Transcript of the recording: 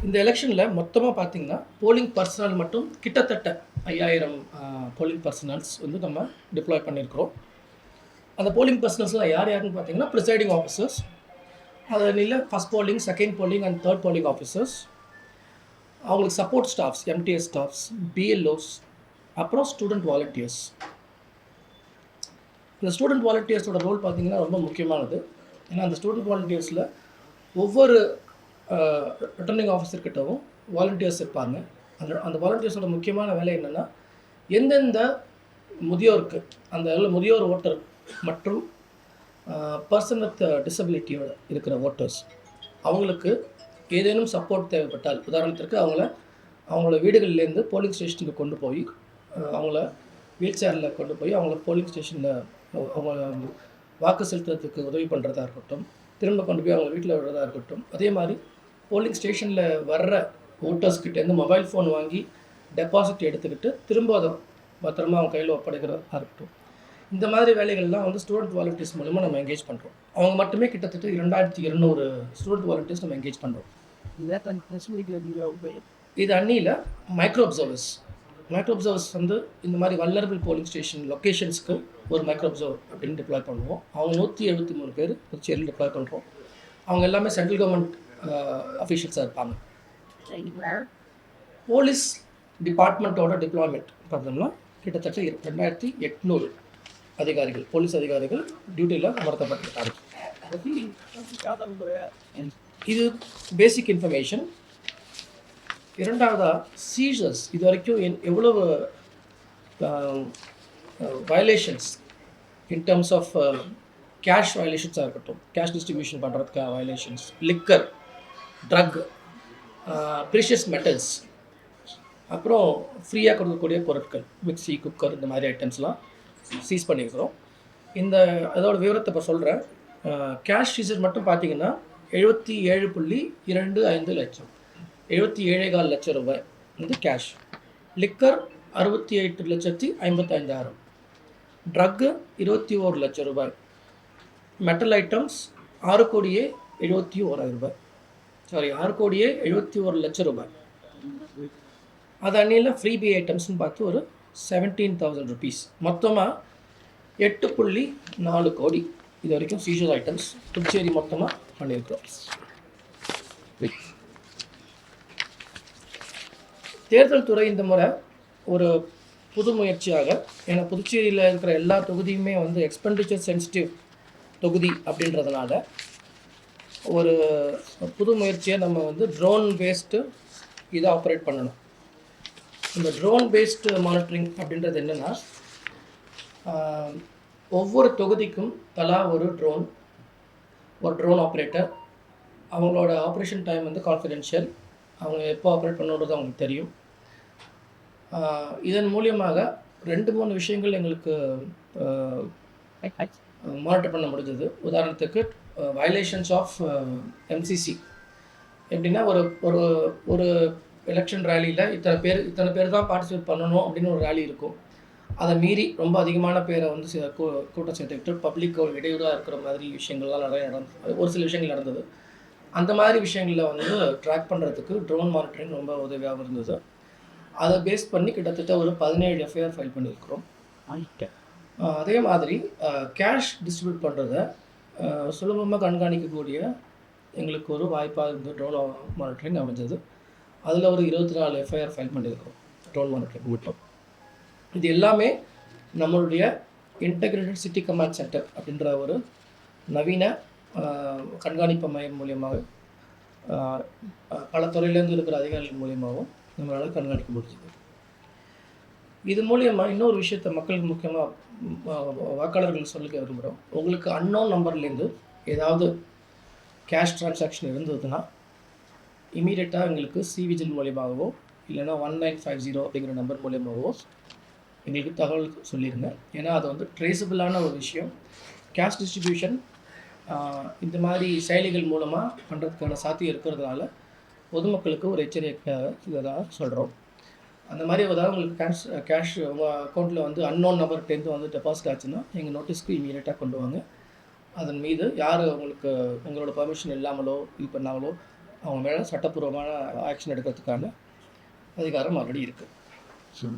இந்த எலெக்ஷனில் மொத்தமாக பார்த்தீங்கன்னா போலிங் பர்சனல் மட்டும் கிட்டத்தட்ட 5000 போலிங் பர்சனல்ஸ் வந்து நம்ம டிப்ளாய் பண்ணியிருக்கிறோம். அந்த போலிங் பர்சனல்ஸ்லாம் யார் யாருன்னு பார்த்தீங்கன்னா ப்ரிசைடிங் ஆஃபீஸர்ஸ், அதில் first polling, second polling and third polling officers, அவங்களுக்கு support staffs, MTS staffs, BLOs, அப்புறம் ஸ்டூடெண்ட் வாலண்டியர்ஸ். இந்த ஸ்டூடெண்ட் வாலண்டியர்ஸோட ரோல் பார்த்திங்கன்னா ரொம்ப முக்கியமானது. ஏன்னா அந்த ஸ்டூடெண்ட் வாலண்டியர்ஸில் ஒவ்வொரு ரிட்டர்னிங் ஆஃபீஸர்கிட்டவும் வாலண்டியர்ஸ் இருப்பாங்க. அந்த வாலண்டியர்ஸோட முக்கியமான வேலை என்னென்னா, எந்தெந்த முதியோருக்கு, அந்த முதியோர் ஓட்டர் மற்றும் பர்சன் வித் டிசபிலிட்டியோட இருக்கிற ஓட்டர்ஸ், அவங்களுக்கு ஏதேனும் சப்போர்ட் தேவைப்பட்டால், உதாரணத்திற்கு அவங்கள வீடுகள்லேருந்து போலிங் ஸ்டேஷனுக்கு கொண்டு போய் அவங்கள வீல் சேரில் கொண்டு போய் அவங்கள போலிங் ஸ்டேஷனில் அவங்க வாக்கு செலுத்துறதுக்கு உதவி பண்ணுறதா இருக்கட்டும், திரும்ப கொண்டு போய் அவங்க வீட்டில் விடுறதா இருக்கட்டும், அதே மாதிரி போலிங் ஸ்டேஷனில் வர்ற ஓட்டர்ஸ்கிட்டேருந்து மொபைல் ஃபோன் வாங்கி டெபாசிட் எடுத்துக்கிட்டு திரும்ப அதை பத்திரமா அவங்க கையில் ஒப்படைக்கிறதா இருக்கட்டும், இந்த மாதிரி வேலைகள்லாம் வந்து ஸ்டூடெண்ட் வாலண்டியர்ஸ் மூலமாக நம்ம என்கேஜ் பண்ணுறோம். அவங்க மட்டுமே கிட்டத்தட்ட 2200 ஸ்டூடெண்ட் வாலண்டியர்ஸ் நம்ம என்கேஜ் பண்ணுறோம். இது அன்னியில் மைக்ரோ அப்சர்வர்ஸ் வந்து இந்த மாதிரி வல்னரபிள் போலிங் ஸ்டேஷன் லொக்கேஷன்ஸ்க்கு ஒரு மைக்ரோ அப்சர்வர் அப்படின்னு டிப்ளாய் பண்ணுவோம். அவங்க 173 பேர் புதுச்சேரியில் டிப்ளாய் பண்ணுறோம். அவங்க எல்லாமே சென்ட்ரல் கவர்மெண்ட் அஃபீஷியல்ஸாக இருப்பாங்க. போலீஸ் டிபார்ட்மெண்ட்டோட டிப்ளாய்மெண்ட் பார்த்தோம்னா கிட்டத்தட்ட 2800 அதிகாரிகள், போலீஸ் அதிகாரிகள் டியூட்டியில் அமர்த்தப்பட்டிருக்காங்க. இது பேசிக் இன்ஃபர்மேஷன். இரண்டாவதாக சீசர்ஸ், இது வரைக்கும் எவ்வளவு violations in terms of cash வயலேஷன்ஸாக இருக்கட்டும், கேஷ் டிஸ்ட்ரிபியூஷன் பண்ணுறதுக்காக violations, liquor, drug, precious metals, அப்புறம் ஃப்ரீயாக கொடுக்கக்கூடிய பொருட்கள், மிக்சி, குக்கர், இந்த மாதிரி ஐட்டம்ஸ்லாம் சீஸ் பண்ணியிருக்கிறோம். அதோட விவரத்தை இப்போ சொல்கிறேன். கேஷ் சீசர் மட்டும் பார்த்தீங்கன்னா 77.25 லட்சம், 77.25 லட்சம் ரூபாய் வந்து கேஷ். லிக்கர் 68,55,000, ட்ரக்கு 21 லட்சம் ரூபாய், மெட்டல் ஐட்டம்ஸ் 6,71,000 ரூபாய், 6,71 லட்சம் ரூபாய். அது அன்னியில் ஃப்ரீபி ஐட்டம்ஸ்னு பார்த்து ஒரு 17,000 ருபீஸ். மொத்தமாக 8.4 கோடி இது வரைக்கும் சீசர் ஐட்டம்ஸ் புதுச்சேரி மொத்தமாக பண்ணியிருக்கிறோம். தேர்தல் துறை இந்த முறை ஒரு புது முயற்சியாக, ஏன்னா புதுச்சேரியில் இருக்கிற எல்லா தொகுதியுமே வந்து எக்ஸ்பெண்டிச்சர் சென்சிட்டிவ் தொகுதி அப்படின்றதுனால ஒரு புது முயற்சியை நம்ம வந்து ட்ரோன் பேஸ்டு இதை ஆப்ரேட் பண்ணணும். இந்த ட்ரோன் பேஸ்டு மானிட்டரிங் அப்படின்றது என்னென்னா, ஒவ்வொரு தொகுதிக்கும் தலா ஒரு ட்ரோன் ஆப்ரேட்டர், அவங்களோட ஆப்ரேஷன் டைம் வந்து கான்ஃபிடென்ஷியல், அவங்க எப்போ ஆப்ரேட் பண்ணுறது அவங்களுக்கு தெரியும். இதன் மூலியமாக 2-3 விஷயங்கள் எங்களுக்கு மானிட்டர் பண்ண முடிஞ்சது. உதாரணத்துக்கு வயலேஷன்ஸ் ஆஃப் எம்சிசி. எப்படின்னா, ஒரு எலெக்ஷன் ரேலியில் இத்தனை பேர் தான் பார்ட்டிசிபேட் பண்ணணும் அப்படின்னு ஒரு ரேலி இருக்கும். அதை மீறி ரொம்ப அதிகமான பேரை வந்து கூட்டம் சேர்த்துக்கிட்டு பப்ளிக் ஒரு இடையூறாக இருக்கிற மாதிரி விஷயங்கள்லாம் நிறைய நடந்தது. ஒரு சில விஷயங்கள் நடந்தது. அந்த மாதிரி விஷயங்களில் வந்து ட்ராக் பண்ணுறதுக்கு ட்ரோன் மானிட்டரிங் ரொம்ப உதவியாக இருந்தது. அதை பேஸ் பண்ணி கிட்டத்தட்ட ஒரு 17 எஃப்ஐஆர் ஃபைல் பண்ணியிருக்கிறோம். அதே மாதிரி கேஷ் டிஸ்ட்ரிபியூட் பண்ணுறத சுலபமாக கண்காணிக்கக்கூடிய எங்களுக்கு ஒரு வாய்ப்பாக இருந்தது ட்ரோன் மானிட்டரிங் அமைஞ்சது. அதில் ஒரு 24 எஃப்ஐஆர் ஃபைல் பண்ணியிருக்கிறோம் ட்ரோன் மானிட்டரிங் மட்டும். இது எல்லாமே நம்மளுடைய இன்டெகிரேட்டட் சிட்டி கமாண்ட் சென்டர் அப்படின்ற ஒரு நவீன கண்காணிப்பு மையம் மூலியமாக பல துறையிலேருந்து இருக்கிற அதிகாரிகள் மூலியமாகவும் நம்மளால் கண்காணிக்க முடியுது. இது மூலியமாக இன்னொரு விஷயத்தை மக்களுக்கு முக்கியமாக வாக்காளர்கள் சொல்லிக்க விரும்புகிறோம். உங்களுக்கு அன்னோன் நம்பர்லேருந்து ஏதாவது கேஷ் ட்ரான்சாக்ஷன் இருந்ததுன்னா இமீடியட்டாக எங்களுக்கு சிவிஜில் மூலியமாகவோ இல்லைனா 1950 அப்படிங்கிற நம்பர் மூலியமாகவோ எங்களுக்கு தகவல் சொல்லிடுங்க. ஏன்னா அது வந்து ட்ரேசபிளான ஒரு விஷயம். கேஷ் டிஸ்ட்ரிபியூஷன் இந்த மாதிரி செயலிகள் மூலமாக பண்ணுறதுக்கான சாத்தியம் இருக்கிறதுனால பொதுமக்களுக்கு ஒரு எச்சரிக்கையாக இதை தான் சொல்கிறோம். அந்த மாதிரி ஏதாவது உங்களுக்கு கேஷ் உங்கள் அக்கௌண்ட்டில் வந்து அன்னோன் நம்பர்கிட்டேருந்து வந்து டெபாசிட் ஆச்சுன்னா எங்கள் நோட்டீஸ்க்கு இமீடியட்டாக கொண்டு வாங்க. அதன் மீது யார் உங்களோட பர்மிஷன் இல்லாமலோ இது பண்ணாமலோ அவங்க மேலே சட்டப்பூர்வமான ஆக்ஷன் எடுக்கிறதுக்கான அதிகாரம் ஆல்ரெடி இருக்குது. Sure.